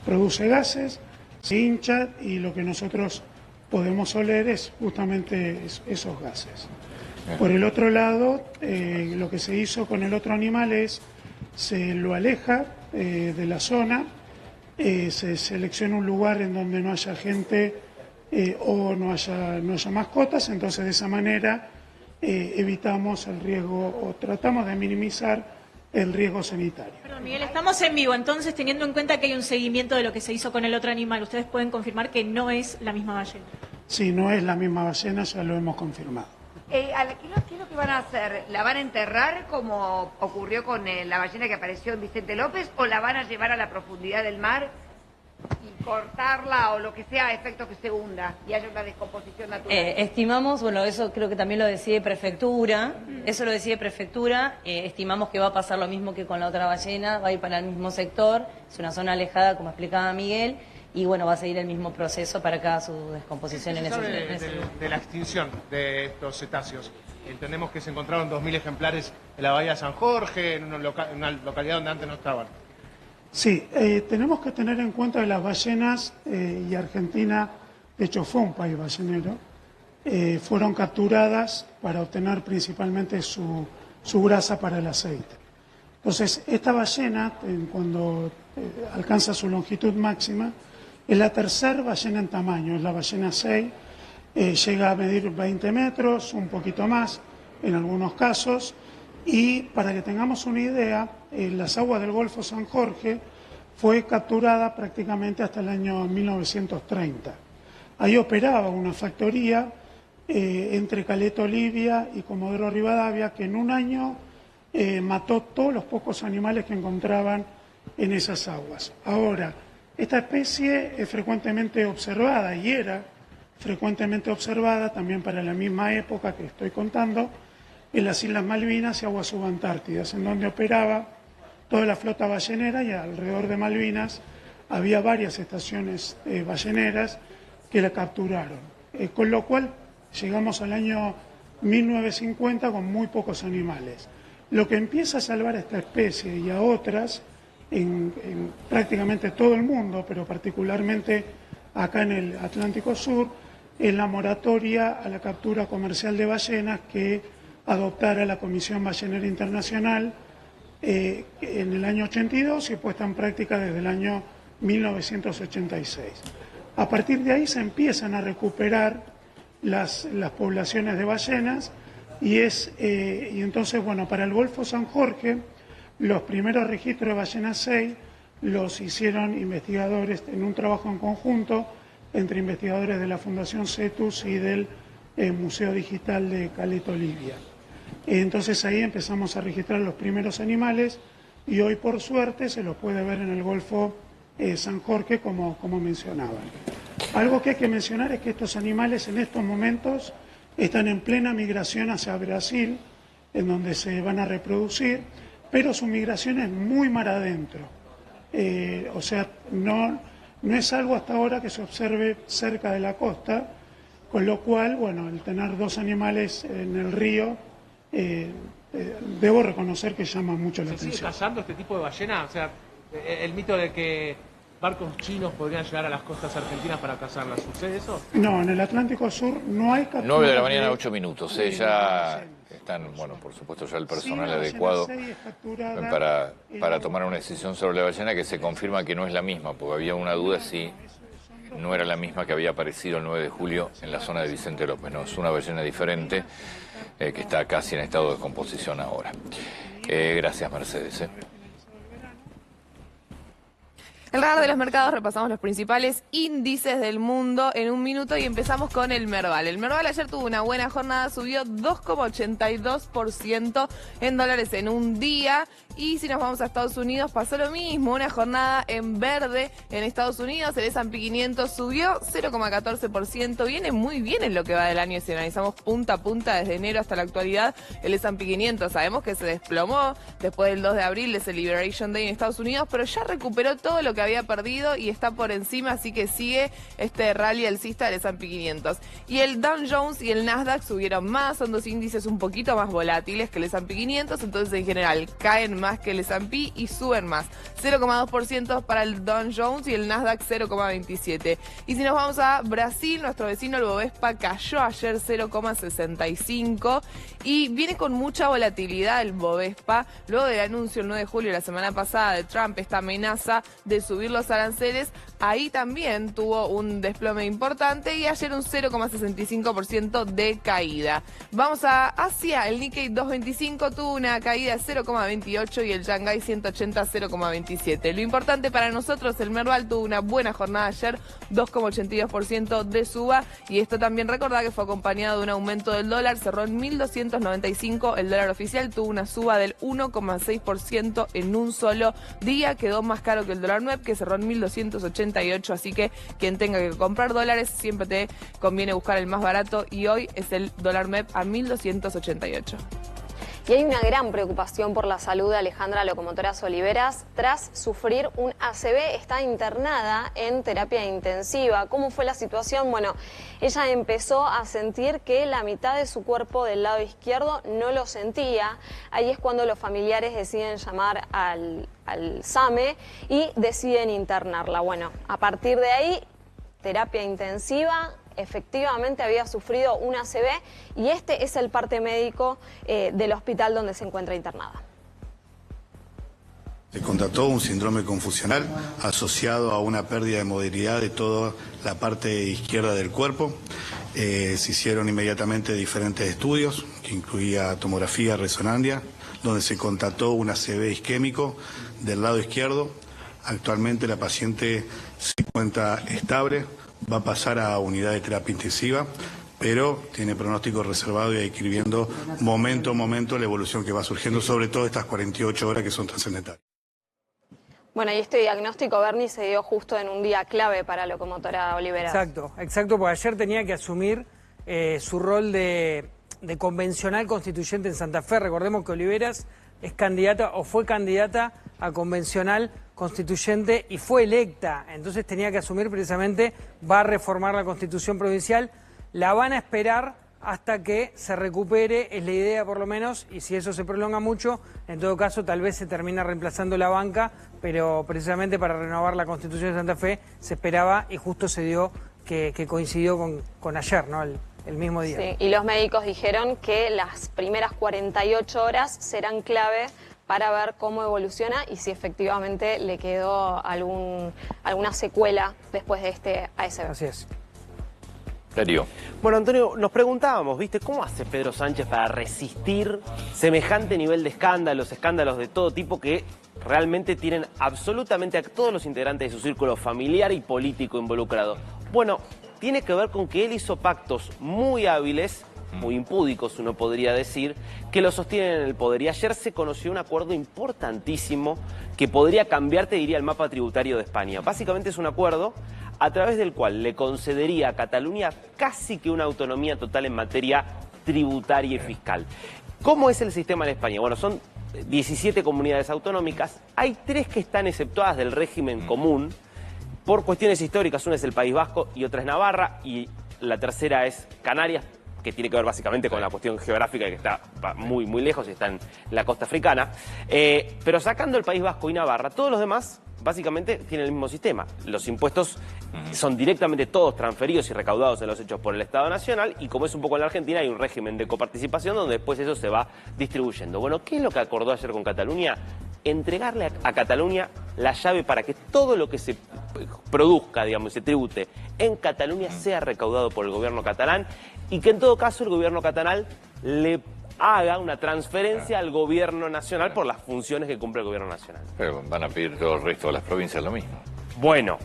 produce gases, se hincha y lo que nosotros podemos oler es justamente esos gases. Por el otro lado, lo que se hizo con el otro animal es, se lo aleja de la zona, se selecciona un lugar en donde no haya gente o no haya mascotas, entonces de esa manera evitamos el riesgo o tratamos de minimizar el riesgo sanitario. Perdón, Miguel, estamos en vivo, entonces teniendo en cuenta que hay un seguimiento de lo que se hizo con el otro animal, ¿ustedes pueden confirmar que no es la misma ballena? Sí, no es la misma ballena, ya lo hemos confirmado. ¿Qué es lo que van a hacer? ¿La van a enterrar como ocurrió con la ballena que apareció en Vicente López o la van a llevar a la profundidad del mar y cortarla o lo que sea a efecto que se hunda y haya una descomposición natural? Estimamos, bueno, eso creo que también lo decide Prefectura, estimamos que va a pasar lo mismo que con la otra ballena, va a ir para el mismo sector, es una zona alejada como explicaba Miguel, y bueno, va a seguir el mismo proceso para cada su descomposición en ese de la extinción de estos cetáceos. Entendemos que se encontraron 2.000 ejemplares en la bahía de San Jorge, en una localidad donde antes no estaban. Sí, tenemos que tener en cuenta que las ballenas, y Argentina, de hecho fue un país ballenero, fueron capturadas para obtener principalmente su grasa para el aceite. Entonces, esta ballena, cuando alcanza su longitud máxima, es la tercera ballena en tamaño, es la ballena 6, llega a medir 20 metros, un poquito más en algunos casos, y para que tengamos una idea, en las aguas del Golfo San Jorge fue capturada prácticamente hasta el año 1930. Ahí operaba una factoría entre Caleta Olivia y Comodoro Rivadavia que en un año mató todos los pocos animales que encontraban en esas aguas. Ahora, esta especie es frecuentemente observada y era frecuentemente observada también para la misma época que estoy contando en las Islas Malvinas y aguas subantártidas, en donde operaba toda la flota ballenera y alrededor de Malvinas había varias estaciones balleneras que la capturaron. Con lo cual llegamos al año 1950 con muy pocos animales. Lo que empieza a salvar a esta especie y a otras en prácticamente todo el mundo, pero particularmente acá en el Atlántico Sur, es la moratoria a la captura comercial de ballenas que adoptara la Comisión Ballenera Internacional en el año 82 y puesta en práctica desde el año 1986. A partir de ahí se empiezan a recuperar las poblaciones de ballenas y entonces, bueno, para el Golfo San Jorge, los primeros registros de ballena 6 los hicieron investigadores en un trabajo en conjunto entre investigadores de la Fundación CETUS y del Museo Digital de Caleta Olivia. Entonces ahí empezamos a registrar los primeros animales y hoy por suerte se los puede ver en el Golfo San Jorge como mencionaban. Algo que hay que mencionar es que estos animales en estos momentos están en plena migración hacia Brasil, en donde se van a reproducir, pero su migración es muy mar adentro. O sea, no es algo hasta ahora que se observe cerca de la costa, con lo cual, bueno, el tener dos animales en el río, debo reconocer que llama mucho la atención. ¿Se sigue cazando este tipo de ballena? O sea, el mito de que barcos chinos podrían llegar a las costas argentinas para cazarlas, ¿sucede eso? No, en el Atlántico Sur no hay captura. 9 de la mañana, 8 minutos. Ya están, bueno, por supuesto, ya el personal adecuado para tomar una decisión sobre la ballena, que se confirma que no es la misma, porque había una duda si no era la misma que había aparecido el 9 de julio en la zona de Vicente López. No, es una ballena diferente que está casi en estado de descomposición ahora. Gracias, Mercedes. El radar de los mercados, repasamos los principales índices del mundo en un minuto y empezamos con el Merval. El Merval ayer tuvo una buena jornada, subió 2,82% en dólares en un día. Y si nos vamos a Estados Unidos pasó lo mismo, una jornada en verde en Estados Unidos. El S&P 500 subió 0,14%, viene muy bien en lo que va del año. Si analizamos punta a punta desde enero hasta la actualidad, el S&P 500 sabemos que se desplomó después del 2 de abril, es el Liberation Day en Estados Unidos, pero ya recuperó todo lo que había perdido y está por encima, así que sigue este rally alcista del S&P 500. Y el Dow Jones y el Nasdaq subieron más, son dos índices un poquito más volátiles que el S&P 500, entonces en general caen más más que el S&P y suben más. 0,2% para el Dow Jones y el Nasdaq 0,27. Y si nos vamos a Brasil, nuestro vecino el Bovespa cayó ayer 0,65 y viene con mucha volatilidad el Bovespa luego del anuncio el 9 de julio de la semana pasada de Trump, esta amenaza de subir los aranceles. Ahí también tuvo un desplome importante y ayer un 0,65% de caída. Vamos a Asia, el Nikkei 225 tuvo una caída de 0,28 y el Shanghai 180 0,27. Lo importante para nosotros, el Merval tuvo una buena jornada ayer, 2,82% de suba, y esto también recordá que fue acompañado de un aumento del dólar, cerró en 1.295, el dólar oficial tuvo una suba del 1,6% en un solo día, quedó más caro que el dólar MEP que cerró en 1.288, así que quien tenga que comprar dólares siempre te conviene buscar el más barato y hoy es el dólar MEP a 1.288. Y hay una gran preocupación por la salud de Alejandra Locomotoras Oliveras tras sufrir un ACV. Está internada en terapia intensiva. ¿Cómo fue la situación? Bueno, ella empezó a sentir que la mitad de su cuerpo del lado izquierdo no lo sentía. Ahí es cuando los familiares deciden llamar al SAME y deciden internarla. Bueno, a partir de ahí, terapia intensiva. Efectivamente había sufrido un ACV y este es el parte médico del hospital donde se encuentra internada. Se constató un síndrome confusional asociado a una pérdida de movilidad de toda la parte izquierda del cuerpo. Se hicieron inmediatamente diferentes estudios, que incluía tomografía, resonancia, donde se constató un ACV isquémico del lado izquierdo. Actualmente la paciente se encuentra estable. Va a pasar a unidad de terapia intensiva, pero tiene pronóstico reservado y hay que ir viendo momento a momento la evolución que va surgiendo, sobre todo estas 48 horas que son trascendentales. Bueno, y este diagnóstico, Bernie, se dio justo en un día clave para Locomotora Oliveras. Exacto, porque ayer tenía que asumir su rol de convencional constituyente en Santa Fe. Recordemos que Oliveras es candidata o fue candidata a convencional constituyente y fue electa, entonces tenía que asumir precisamente, va a reformar la constitución provincial, la van a esperar hasta que se recupere, es la idea por lo menos, y si eso se prolonga mucho, en todo caso tal vez se termina reemplazando la banca, pero precisamente para renovar la constitución de Santa Fe se esperaba y justo se dio que coincidió con ayer, ¿no? El mismo día. Sí, y los médicos dijeron que las primeras 48 horas serán clave para ver cómo evoluciona y si efectivamente le quedó alguna secuela después de este ASV. Así es. Darío. Bueno, Antonio, nos preguntábamos, ¿viste? ¿Cómo hace Pedro Sánchez para resistir semejante nivel de escándalos de todo tipo que realmente tienen absolutamente a todos los integrantes de su círculo familiar y político involucrado? Bueno, tiene que ver con que él hizo pactos muy hábiles, muy impúdicos, uno podría decir, que lo sostienen en el poder. Y ayer se conoció un acuerdo importantísimo que podría cambiar, te diría, el mapa tributario de España. Básicamente es un acuerdo a través del cual le concedería a Cataluña casi que una autonomía total en materia tributaria y fiscal. ¿Cómo es el sistema en España? Bueno, son 17 comunidades autonómicas, hay 3 que están exceptuadas del régimen común por cuestiones históricas. Una es el País Vasco y otra es Navarra, y la tercera es Canarias, que tiene que ver básicamente con la cuestión geográfica, que está muy, muy lejos y está en la costa africana. Pero sacando el País Vasco y Navarra, todos los demás básicamente tienen el mismo sistema. Los impuestos son directamente todos transferidos y recaudados en los hechos por el Estado Nacional, y como es un poco en la Argentina, hay un régimen de coparticipación donde después eso se va distribuyendo. Bueno, ¿qué es lo que acordó ayer con Cataluña? Entregarle a Cataluña la llave para que todo lo que se produzca, digamos, se tribute en Cataluña sea recaudado por el gobierno catalán, y que en todo caso el gobierno catalán le haga una transferencia al gobierno nacional por las funciones que cumple el gobierno nacional. Pero van a pedir todo el resto de las provincias lo mismo. Bueno,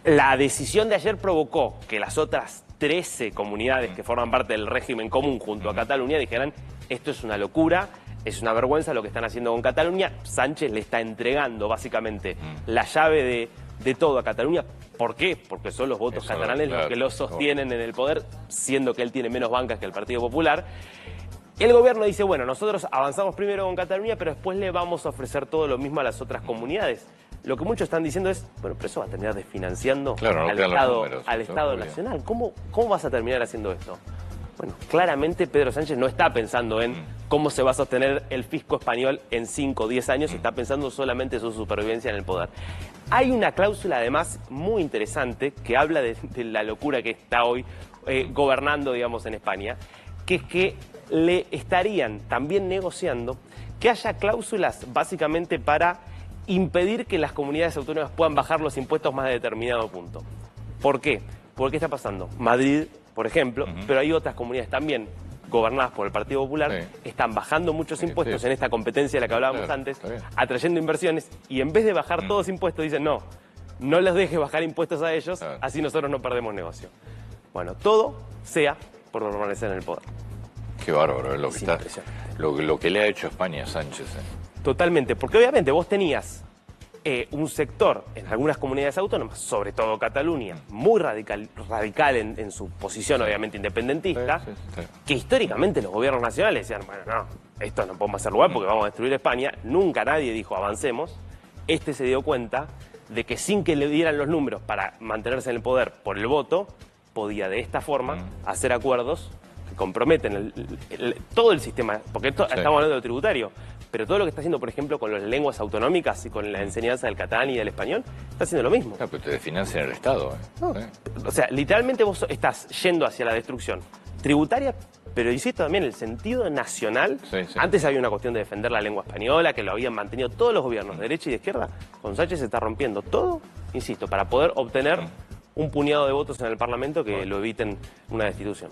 la decisión de ayer provocó que las otras 13 comunidades que forman parte del régimen común junto a Cataluña dijeran: esto es una locura, es una vergüenza lo que están haciendo con Cataluña. Sánchez le está entregando básicamente la llave de todo a Cataluña. ¿Por qué? Porque son los votos catalanes los que lo sostienen en el poder, siendo que él tiene menos bancas que el Partido Popular. El gobierno dice, bueno, nosotros avanzamos primero con Cataluña, pero después le vamos a ofrecer todo lo mismo a las otras comunidades. Lo que muchos están diciendo es, bueno, pero eso va a terminar desfinanciando al Estado Nacional. ¿Cómo vas a terminar haciendo esto? Bueno, claramente Pedro Sánchez no está pensando en cómo se va a sostener el fisco español en 5 o 10 años, está pensando solamente en su supervivencia en el poder. Hay una cláusula además muy interesante que habla de la locura que está hoy gobernando, digamos, en España, que es que le estarían también negociando que haya cláusulas básicamente para impedir que las comunidades autónomas puedan bajar los impuestos más de determinado punto. ¿Por qué? ¿Por qué está pasando? Madrid, por ejemplo, pero hay otras comunidades también gobernadas por el Partido Popular, están bajando muchos impuestos en esta competencia de la que hablábamos antes, atrayendo inversiones, y en vez de bajar todos los impuestos dicen no les dejes bajar impuestos a ellos, así nosotros no perdemos negocio. Bueno, todo sea por permanecer en el poder. Qué bárbaro es lo que le ha hecho España a Sánchez. Totalmente, porque obviamente vos tenías un sector en algunas comunidades autónomas, sobre todo Cataluña, muy radical en su posición obviamente independentista, que históricamente los gobiernos nacionales decían, bueno, no, esto no podemos hacer lugar porque vamos a destruir España. Nunca nadie dijo avancemos. Este se dio cuenta de que sin que le dieran los números para mantenerse en el poder por el voto, podía de esta forma hacer acuerdos que comprometen todo el sistema, porque estamos hablando de lo tributario, pero todo lo que está haciendo, por ejemplo, con las lenguas autonómicas y con la enseñanza del catalán y del español, está haciendo lo mismo. Pero te desfinancian el Estado. O sea, literalmente vos estás yendo hacia la destrucción tributaria, pero insisto también, el sentido nacional. Antes había una cuestión de defender la lengua española, que lo habían mantenido todos los gobiernos, de derecha y de izquierda. Con Sánchez se está rompiendo todo, insisto, para poder obtener un puñado de votos en el Parlamento que lo eviten una destitución.